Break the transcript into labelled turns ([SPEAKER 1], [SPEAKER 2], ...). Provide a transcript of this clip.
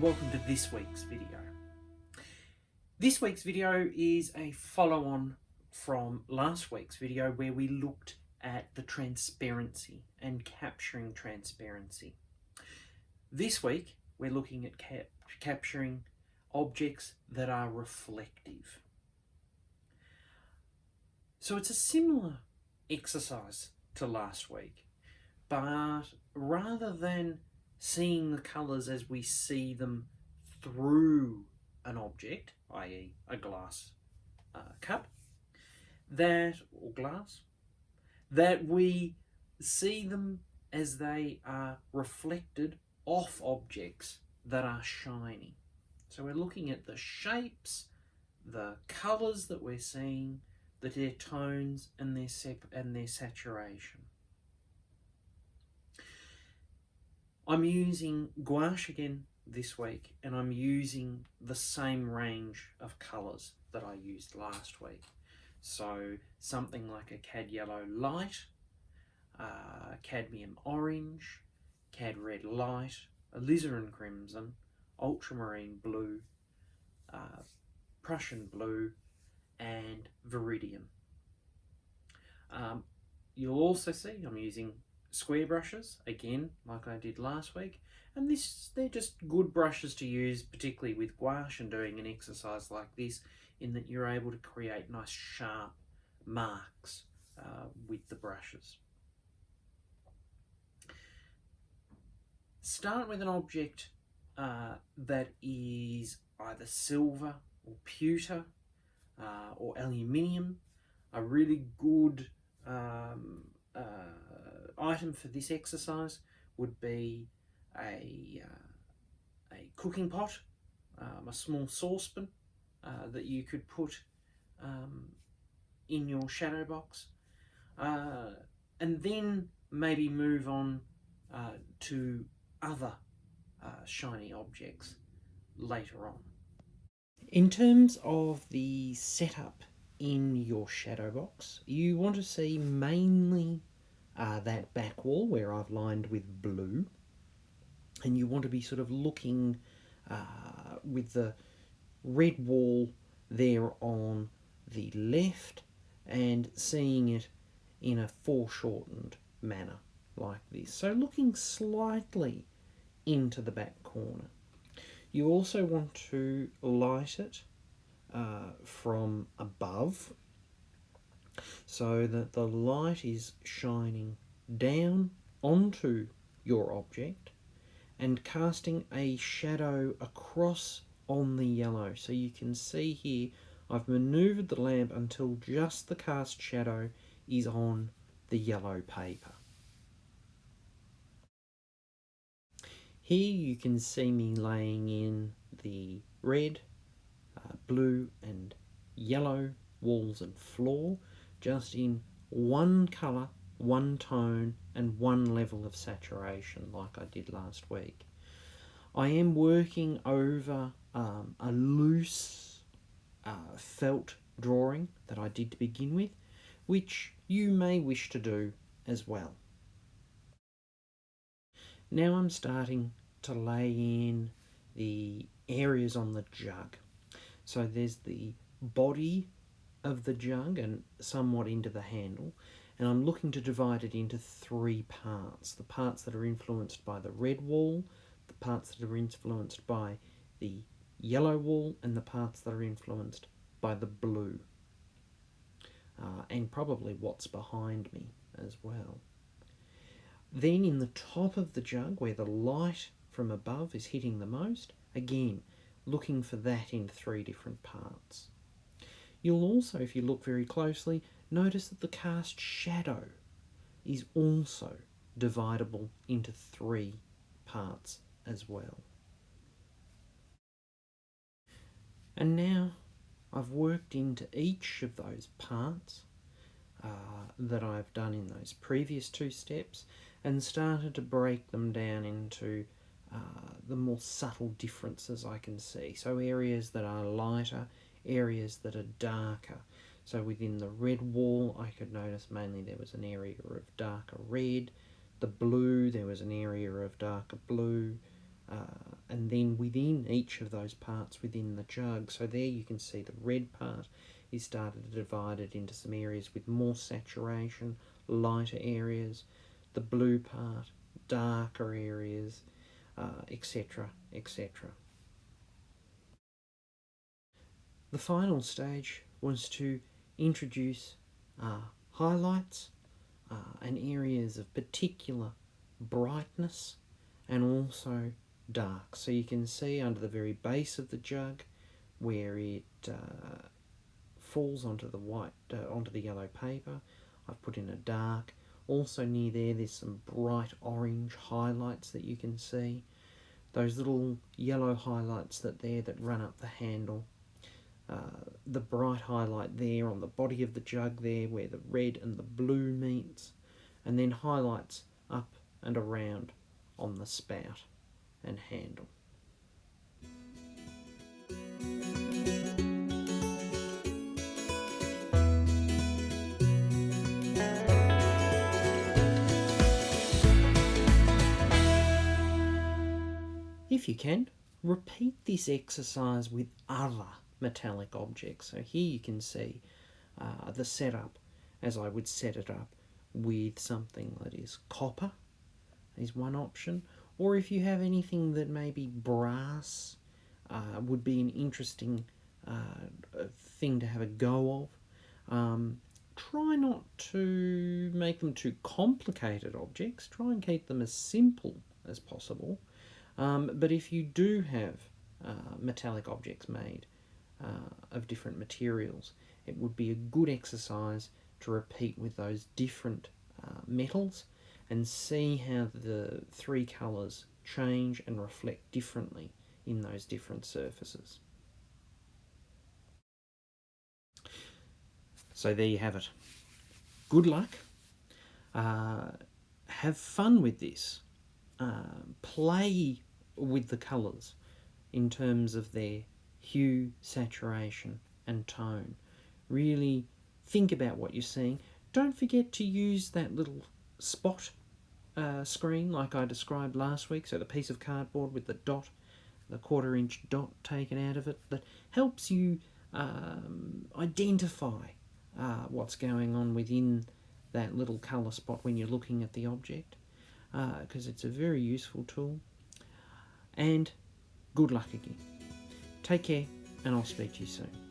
[SPEAKER 1] welcome to this week's video. This week's video is a follow-on from last week's video where we looked at the transparency and capturing transparency. This week we're looking at capturing objects that are reflective. So it's a similar exercise to last week, but rather than seeing the colours as we see them through an object, i.e. a glass cup, or glass, that we see them as they are reflected off objects that are shiny. So we're looking at the shapes, the colours that we're seeing, their tones and their saturation. I'm using gouache again this week, and I'm using the same range of colours that I used last week. So something like a cad yellow light, cadmium orange, cad red light, alizarin crimson, ultramarine blue, Prussian blue, and viridian. You'll also see I'm using square brushes again, like I did last week, and they're just good brushes to use, particularly with gouache and doing an exercise like this, in that you're able to create nice sharp marks with the brushes. Start with an object that is either silver or pewter or aluminium. A really good item for this exercise would be a cooking pot, a small saucepan that you could put in your shadow box, and then maybe move on to other shiny objects later on. In terms of the setup in your shadow box, you want to see mainly that back wall where I've lined with blue, and you want to be sort of looking with the red wall there on the left and seeing it in a foreshortened manner like this. So looking slightly into the back corner. You also want to light it from above, so that the light is shining down onto your object and casting a shadow across on the yellow. So you can see here I've manoeuvred the lamp until just the cast shadow is on the yellow paper. Here you can see me laying in the red, blue and yellow walls and floor, just in one colour, one tone and one level of saturation like I did last week. I am working over a loose felt drawing that I did to begin with, which you may wish to do as well. Now I'm starting to lay in the areas on the jug. So there's the body of the jug and somewhat into the handle, and I'm looking to divide it into three parts. The parts that are influenced by the red wall, the parts that are influenced by the yellow wall, and the parts that are influenced by the blue. And probably what's behind me as well. Then in the top of the jug, where the light from above is hitting the most, again, looking for that in three different parts. You'll also, if you look very closely, notice that the cast shadow is also dividable into three parts as well. And now I've worked into each of those parts that I've done in those previous two steps and started to break them down into the more subtle differences I can see. So areas that are lighter, areas that are darker. So within the red wall, I could notice mainly there was an area of darker red. The blue, there was an area of darker blue. and then within each of those parts within the jug. So there you can see the red part is started to divide it into some areas with more saturation, lighter areas, the blue part, darker areas, etc., etc. The final stage was to introduce highlights and areas of particular brightness and also dark. So you can see under the very base of the jug where it falls onto the onto the yellow paper. I've put in a dark. Also near there's some bright orange highlights that you can see. Those little yellow highlights that run up the handle. The bright highlight there on the body of the jug there where the red and the blue meets, and then highlights up and around on the spout and handle. If you can, repeat this exercise with other metallic objects. So here you can see the setup as I would set it up with something that is copper is one option, or if you have anything that maybe brass would be an interesting thing to have a go of. Try not to make them too complicated objects. Try and keep them as simple as possible. But if you do have metallic objects made of different materials, it would be a good exercise to repeat with those different metals and see how the three colours change and reflect differently in those different surfaces. So there you have it. Good luck. Have fun with this. Play with the colours in terms of their hue, saturation and tone. Really think about what you're seeing. Don't forget to use that little spot screen like I described last week, so the piece of cardboard with the dot, the 1/4 inch dot taken out of it, that helps you identify what's going on within that little colour spot when you're looking at the object, because it's a very useful tool. And good luck again. Take care, and I'll speak to you soon.